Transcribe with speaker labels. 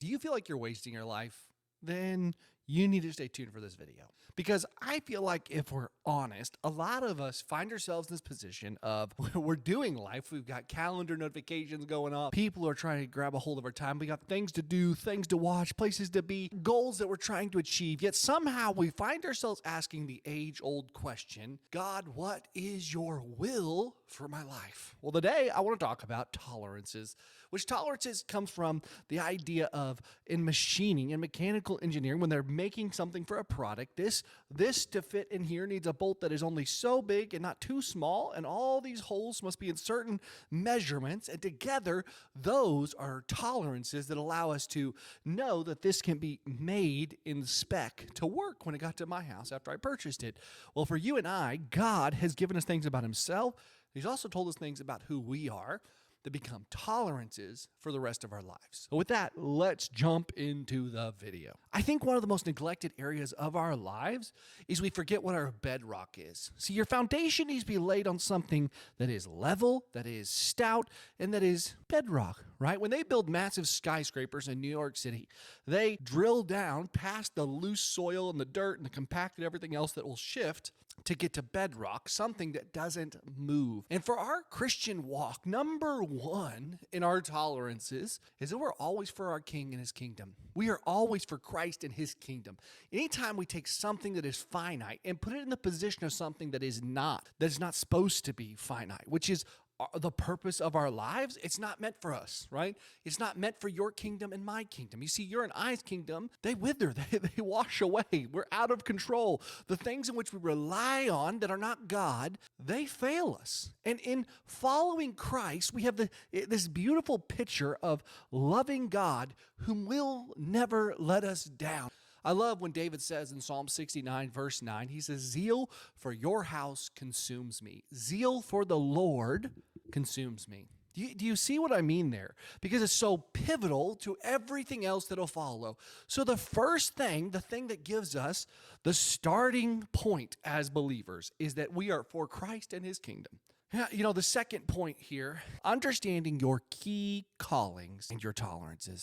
Speaker 1: Do you feel like you're wasting your life? Then you need to stay tuned for this video. Because I feel like if we're honest, a lot of us find ourselves in this position of we're doing life. We've got calendar notifications going on. People are trying to grab a hold of our time. We got things to do, things to watch, places to be, goals that we're trying to achieve. Yet somehow we find ourselves asking the age-old question, God, what is your will for my life? Well, today I want to talk about tolerances, which tolerances comes from the idea of in machining and mechanical engineering, when they're making something for a product, this to fit in here needs a bolt that is only so big and not too small, and all these holes must be in certain measurements, and together those are tolerances that allow us to know that this can be made in spec to work when it got to my house after I purchased it. Well, for you and I, God has given us things about himself. He's also told us things about who we are that become tolerances for the rest of our lives. So with that, let's jump into the video. I think one of the most neglected areas of our lives is we forget what our bedrock is. See, your foundation needs to be laid on something that is level, that is stout, and that is bedrock, right? When they build massive skyscrapers in New York City, they drill down past the loose soil and the dirt and the compacted everything else that will shift to get to bedrock, something that doesn't move. And for our Christian walk, number one in our tolerances is that we're always for our King and his kingdom. We are always for Christ and his kingdom. Anytime we take something that is finite and put it in the position of something that is not supposed to be finite, which is the purpose of our lives, it's not meant for us, right? It's not meant for your kingdom and my kingdom. You see, your and I's kingdom, they wither, they wash away. We're out of control. The things in which we rely on that are not God, they fail us. And in following Christ, we have this beautiful picture of loving God whom will never let us down. I love when David says in Psalm 69, verse 9, he says, zeal for your house consumes me. Zeal for the Lord consumes me. Do you see what I mean there? Because it's so pivotal to everything else that'll follow. So the first thing, the thing that gives us the starting point as believers is that we are for Christ and his kingdom. You know, the second point here, understanding your key callings and your tolerances.